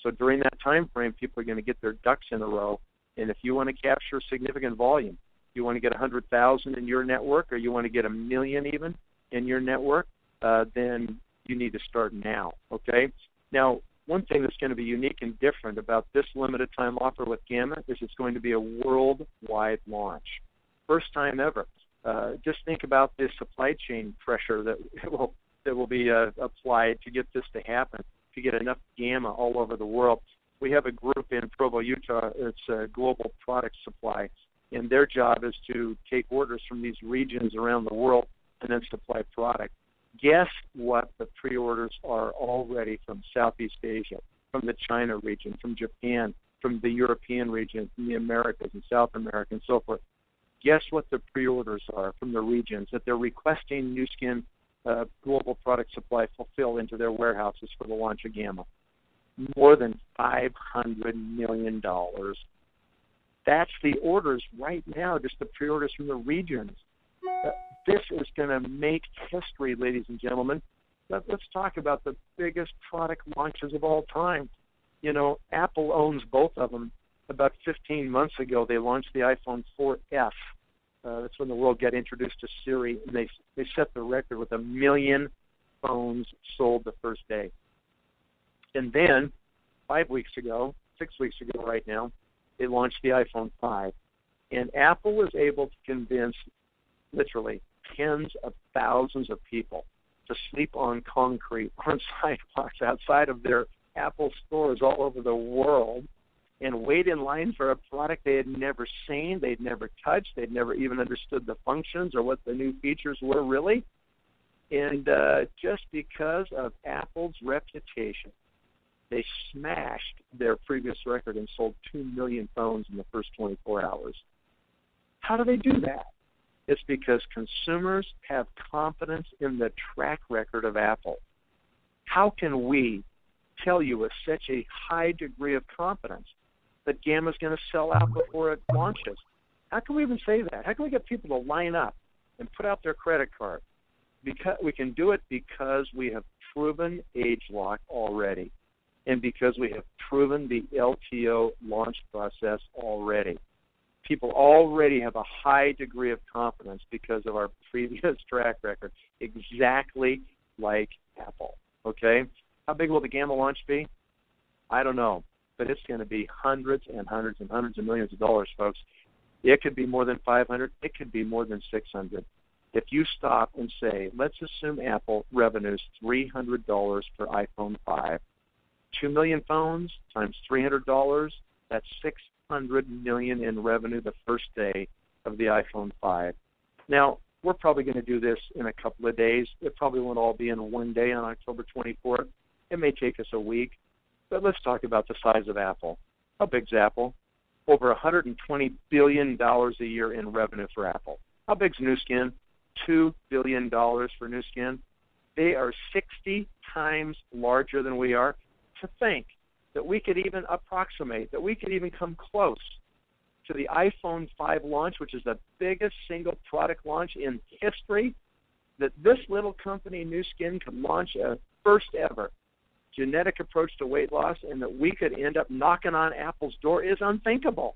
So during that time frame, people are going to get their ducks in a row. And if you want to capture significant volume, you want to get 100,000 in your network, or you want to get 1 million even in your network, then you need to start now, okay? Now, one thing that's going to be unique and different about this limited time offer with Gamma is it's going to be a worldwide launch. First time ever. Just think about the supply chain pressure that will be applied to get this to happen, to get enough Gamma all over the world. We have a group in Provo, Utah. It's Global Product Supply, and their job is to take orders from these regions around the world and then supply product. Guess what the pre-orders are already from Southeast Asia, from the China region, from Japan, from the European region, from the Americas and South America and so forth. Guess what the pre-orders are from the regions that they're requesting Nu Skin Global Product Supply fulfill into their warehouses for the launch of Gamma? More than $500 million. That's the orders right now, just the pre-orders from the regions. This is going to make history, ladies and gentlemen. Let's talk about the biggest product launches of all time. You know, Apple owns both of them. About 15 months ago, they launched the iPhone 4S. That's when the world got introduced to Siri, and they set the record with 1 million phones sold the first day. And then, 6 weeks ago right now, they launched the iPhone 5. And Apple was able to convince literally tens of thousands of people to sleep on concrete, on sidewalks, outside of their Apple stores all over the world, and wait in line for a product they had never seen, they'd never touched, they'd never even understood the functions or what the new features were really. And just because of Apple's reputation, they smashed their previous record and sold 2 million phones in the first 24 hours. How do they do that? It's because consumers have confidence in the track record of Apple. How can we tell you with such a high degree of confidence that Gamma's going to sell out before it launches? How can we even say that? How can we get people to line up and put out their credit card? Because we can do it because we have proven AgeLock already, and because we have proven the LTO launch process already. People already have a high degree of confidence because of our previous track record, exactly like Apple, okay? How big will the Gamma launch be? I don't know, but it's going to be hundreds and hundreds and hundreds of millions of dollars, folks. It could be more than 500. It could be more than 600. If you stop and say, let's assume Apple revenues $300 per iPhone 5, 2 million phones times $300, that's $600 million in revenue the first day of the iPhone 5. Now, we're probably going to do this in a couple of days. It probably won't all be in one day on October 24th. It may take us a week. But let's talk about the size of Apple. How big's Apple? Over $120 billion a year in revenue for Apple. How big's Nu Skin? $2 billion for Nu Skin. They are 60 times larger than we are. To think that we could even approximate, that we could even come close to the iPhone 5 launch, which is the biggest single product launch in history, that this little company, Nu Skin, could launch a first ever genetic approach to weight loss, and that we could end up knocking on Apple's door is unthinkable.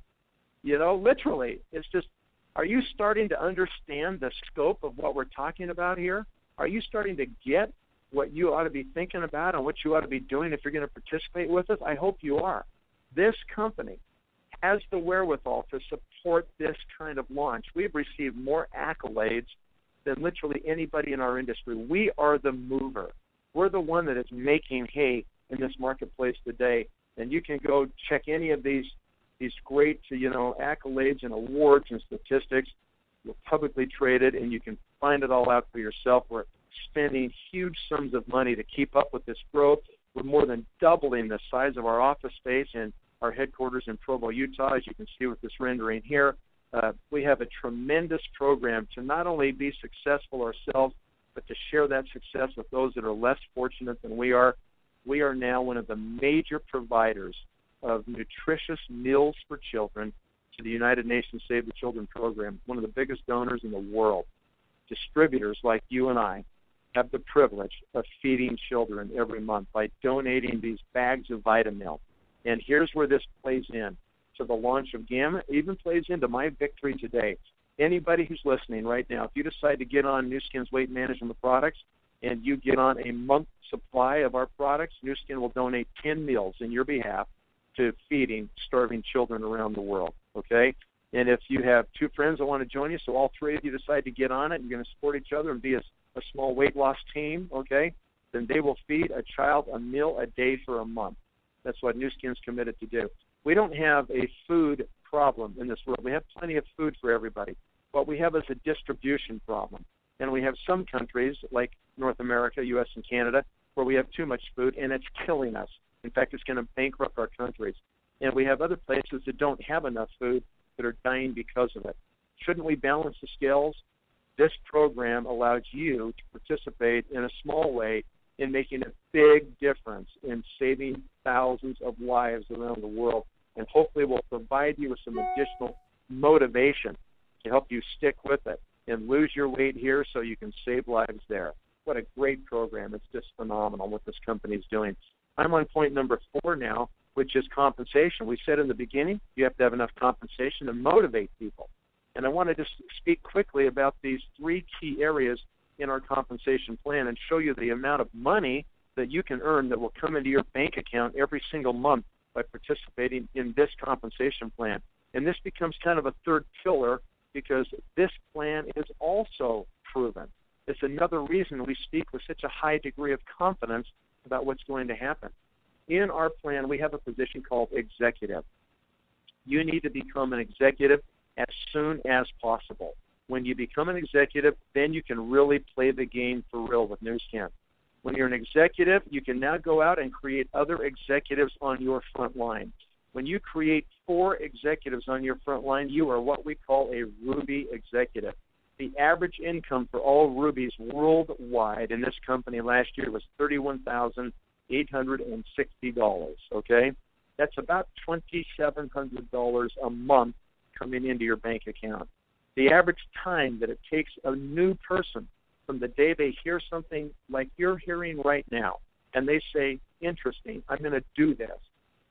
You know, literally. It's just, are you starting to understand the scope of what we're talking about here? Are you starting to get what you ought to be thinking about and what you ought to be doing if you're going to participate with us? I hope you are. This company has the wherewithal to support this kind of launch. We've received more accolades than literally anybody in our industry. We are the mover. We're the one that is making hay in this marketplace today. And you can go check any of these great, accolades and awards and statistics. We're publicly traded, and you can find it all out for yourself. We're spending huge sums of money to keep up with this growth. We're more than doubling the size of our office space in our headquarters in Provo, Utah, as you can see with this rendering here. We have a tremendous program to not only be successful ourselves, but to share that success with those that are less fortunate than we are. We are now one of the major providers of nutritious meals for children to the United Nations Save the Children program, one of the biggest donors in the world. Distributors like you and I have the privilege of feeding children every month by donating these bags of Vitamilk And here's where this plays in. So the launch of Gamma even plays into my victory today. Anybody who's listening right now, if you decide to get on Nu Skin's weight management products and you get on a month supply of our products, Nu Skin will donate 10 meals in your behalf to feeding starving children around the world, okay? And if you have two friends that want to join you, so all three of you decide to get on it, you're going to support each other and be a small weight loss team, okay? Then they will feed a child a meal a day for a month. That's what Nu Skin's committed to do. We don't have a food problem in this world. We have plenty of food for everybody. What we have is a distribution problem. And we have some countries like North America, U.S. and Canada, where we have too much food and it's killing us. In fact, it's going to bankrupt our countries. And we have other places that don't have enough food that are dying because of it. Shouldn't we balance the scales? This program allows you to participate in a small way in making a big difference in saving thousands of lives around the world, and hopefully will provide you with some additional motivation to help you stick with it and lose your weight here so you can save lives there. What a great program. It's just phenomenal what this company is doing. I'm on point number 4 now, which is compensation. We said in the beginning, you have to have enough compensation to motivate people. And I want to just speak quickly about these 3 key areas in our compensation plan and show you the amount of money that you can earn that will come into your bank account every single month by participating in this compensation plan. And this becomes kind of a third pillar because this plan is also proven. It's another reason we speak with such a high degree of confidence about what's going to happen. In our plan, we have a position called executive. You need to become an executive as soon as possible. When you become an executive, then you can really play the game for real with Nu Skin. When you're an executive, you can now go out and create other executives on your front line. When you create 4 executives on your front line, you are what we call a Ruby executive. The average income for all Rubies worldwide in this company last year was $31,860, okay? That's about $2,700 a month coming into your bank account. The average time that it takes a new person from the day they hear something like you're hearing right now, and they say, interesting, I'm going to do this.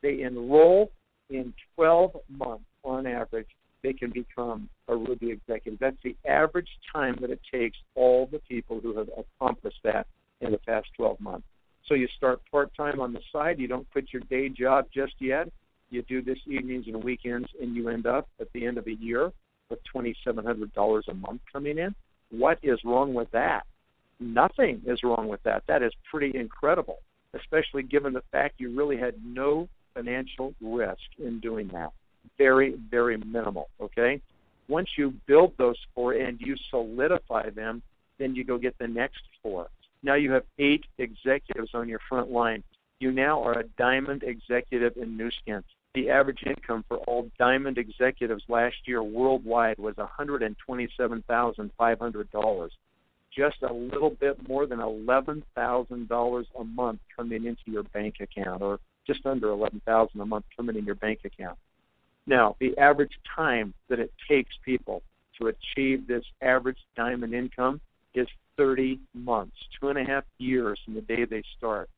They enroll in 12 months on average, they can become a Ruby executive. That's the average time that it takes all the people who have accomplished that in the past 12 months. So you start part-time on the side. You don't quit your day job just yet. You do this evenings and weekends, and you end up at the end of a year with $2,700 a month coming in. What is wrong with that? Nothing is wrong with that. That is pretty incredible, especially given the fact you really had no financial risk in doing that. Very, very minimal, okay? Once you build those 4 and you solidify them, then you go get the next 4. Now you have 8 executives on your front line. You now are a diamond executive in Nu Skin. The average income for all diamond executives last year worldwide was $127,500. Just a little bit more than $11,000 a month coming into your bank account, or just under $11,000 a month coming in your bank account. Now, the average time that it takes people to achieve this average diamond income is 30 months, 2.5 years from the day they start.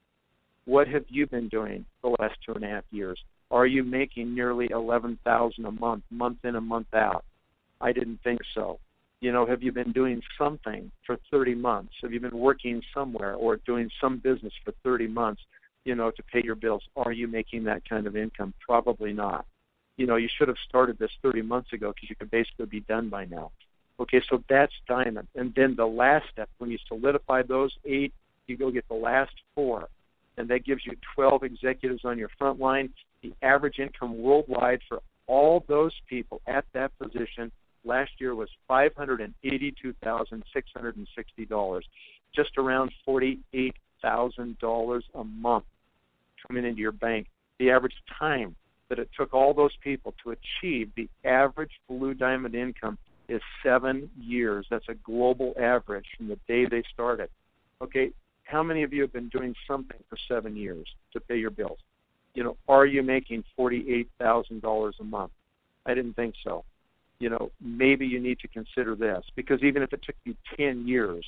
What have you been doing the last 2.5 years? Are you making nearly $11,000 a month in and month out? I didn't think so. You know, have you been doing something for 30 months? Have you been working somewhere or doing some business for 30 months, you know, to pay your bills? Are you making that kind of income? Probably not. You know, you should have started this 30 months ago because you could basically be done by now. Okay, so that's diamond. And then the last step, when you solidify those 8, you go get the last 4. And that gives you 12 executives on your front line. The average income worldwide for all those people at that position last year was $582,660, just around $48,000 a month coming into your bank. The average time that it took all those people to achieve the average blue diamond income is 7 years. That's a global average from the day they started. Okay, how many of you have been doing something for 7 years to pay your bills? You know, are you making $48,000 a month? I didn't think so. You know, maybe you need to consider this, because even if it took you 10 years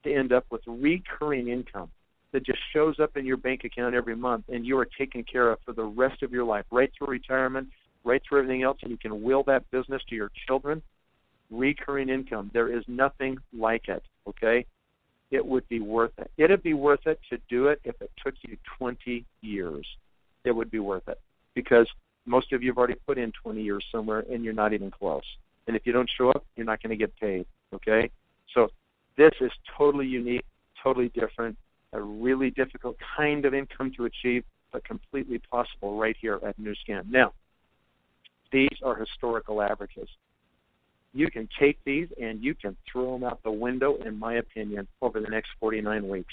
to end up with recurring income, that just shows up in your bank account every month, and you are taken care of for the rest of your life, right through retirement, right through everything else, and you can will that business to your children. Recurring income. There is nothing like it, okay? It would be worth it. It would be worth it to do it if it took you 20 years. It would be worth it because most of you have already put in 20 years somewhere, and you're not even close. And if you don't show up, you're not going to get paid, okay? So this is totally unique, totally different, a really difficult kind of income to achieve, but completely possible right here at Nu Skin. Now, these are historical averages. You can take these and you can throw them out the window, in my opinion, over the next 49 weeks.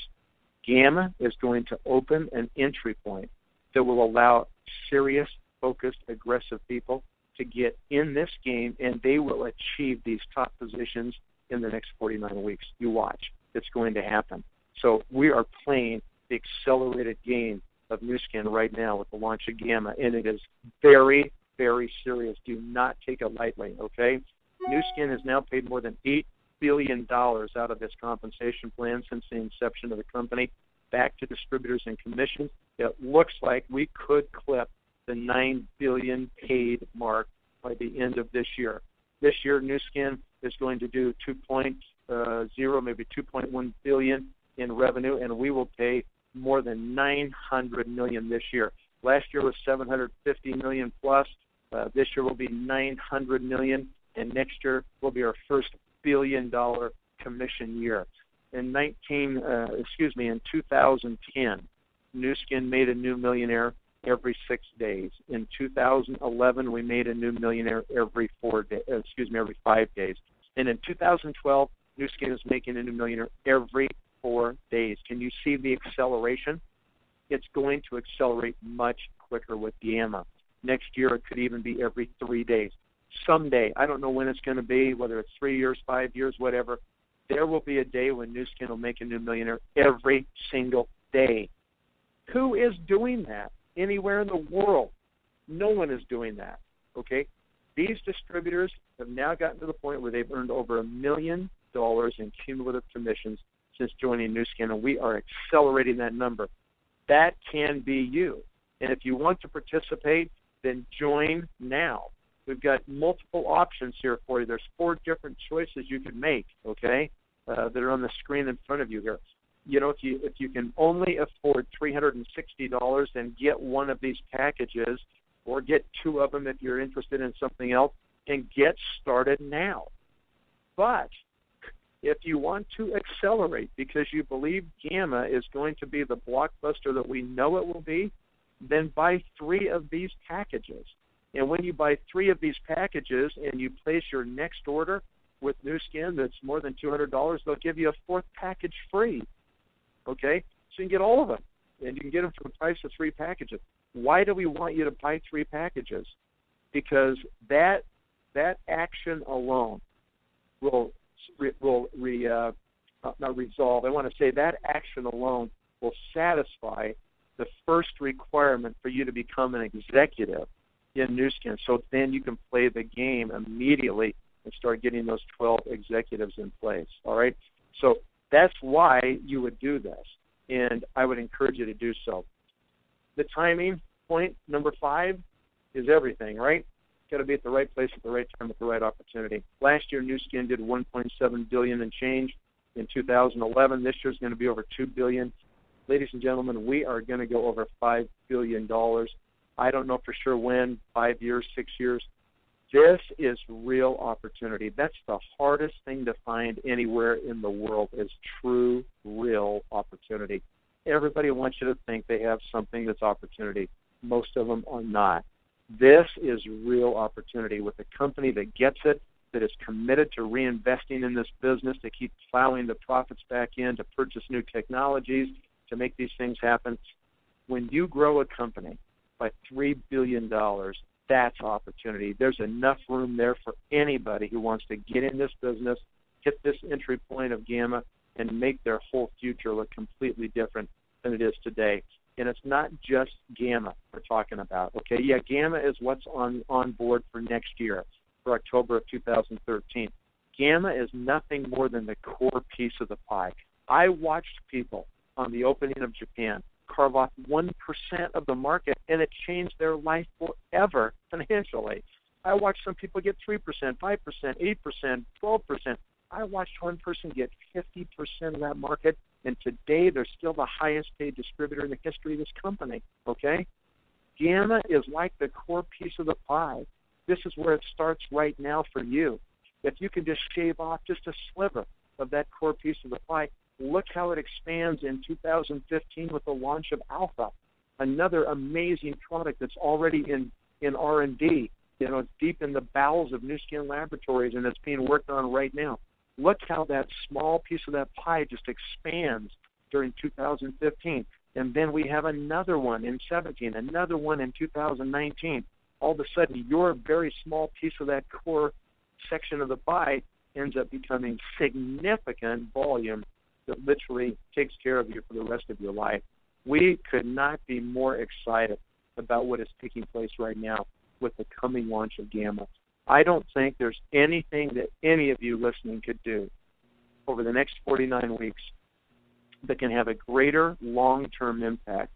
Gamma is going to open an entry point that will allow serious, focused, aggressive people to get in this game, and they will achieve these top positions in the next 49 weeks. You watch. It's going to happen. So we are playing the accelerated game of Nu Skin right now with the launch of Gamma, and it is very, very serious. Do not take it lightly, okay? Nu Skin has now paid more than $8 billion out of this compensation plan since the inception of the company back to distributors and commissions. It looks like we could clip the $9 billion paid mark by the end of this year. This year, Nu Skin is going to do 2.0, maybe 2.1 billion in revenue, and we will pay more than $900 million this year. Last year was $750 million plus. This year will be $900 million. And next year will be our first billion-dollar commission year. In 2010, Nu Skin made a new millionaire every 6 days. In 2011, we made a new millionaire every 5 days. And in 2012, Nu Skin is making a new millionaire every 4 days. Can you see the acceleration? It's going to accelerate much quicker with Gamma. Next year, it could even be every 3 days. Someday, I don't know when it's going to be, whether it's 3 years, 5 years, whatever, there will be a day when Nu Skin will make a new millionaire every single day. Who is doing that anywhere in the world? No one is doing that, okay? These distributors have now gotten to the point where they've earned over $1 million in cumulative commissions since joining Nu Skin, and we are accelerating that number. That can be you. And if you want to participate, then join now. We've got multiple options here for you. There's 4 different choices you can make, okay, that are on the screen in front of you here. You know, if you can only afford $360, then get one of these packages or get 2 of them if you're interested in something else and get started now. But if you want to accelerate because you believe Gamma is going to be the blockbuster that we know it will be, then buy 3 of these packages. And when you buy 3 of these packages and you place your next order with Nu Skin that's more than $200, they'll give you a 4th package free. Okay? So you can get all of them. And you can get them for the price of 3 packages. Why do we want you to buy 3 packages? Because that action alone will resolve. I want to say that action alone will satisfy the first requirement for you to become an executive in Nu Skin. So then you can play the game immediately and start getting those 12 executives in place. All right? So that's why you would do this, and I would encourage you to do so. The timing point, number 5, is everything, right? Got to be at the right place at the right time with the right opportunity. Last year, Nu Skin did $1.7 billion and change in 2011. This year's going to be over $2 billion. Ladies and gentlemen, we are going to go over $5 billion. I don't know for sure when, 5 years, 6 years. This is real opportunity. That's the hardest thing to find anywhere in the world is true, real opportunity. Everybody wants you to think they have something that's opportunity. Most of them are not. This is real opportunity with a company that gets it, that is committed to reinvesting in this business, to keep plowing the profits back in, to purchase new technologies, to make these things happen. When you grow a company by $3 billion, that's opportunity. There's enough room there for anybody who wants to get in this business, hit this entry point of Gamma, and make their whole future look completely different than it is today. And it's not just Gamma we're talking about. Okay, yeah, Gamma is what's on board for next year, for October of 2013. Gamma is nothing more than the core piece of the pie. I watched people on the opening of Japan, carve off 1% of the market, and it changed their life forever financially. I watched some people get 3%, 5%, 8%, 12%. I watched one person get 50% of that market, and today they're still the highest paid distributor in the history of this company, okay? Gamma is like the core piece of the pie. This is where it starts right now for you. If you can just shave off just a sliver of that core piece of the pie, look how it expands in 2015 with the launch of Alpha, another amazing product that's already in R&D. You know, it's deep in the bowels of Nu Skin Laboratories, and it's being worked on right now. Look how that small piece of that pie just expands during 2015. And then we have another one in 17, another one in 2019. All of a sudden, your very small piece of that core section of the pie ends up becoming significant volume that literally takes care of you for the rest of your life. We could not be more excited about what is taking place right now with the coming launch of Gamma. I don't think there's anything that any of you listening could do over the next 49 weeks that can have a greater long-term impact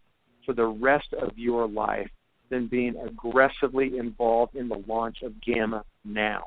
for the rest of your life than being aggressively involved in the launch of Gamma now.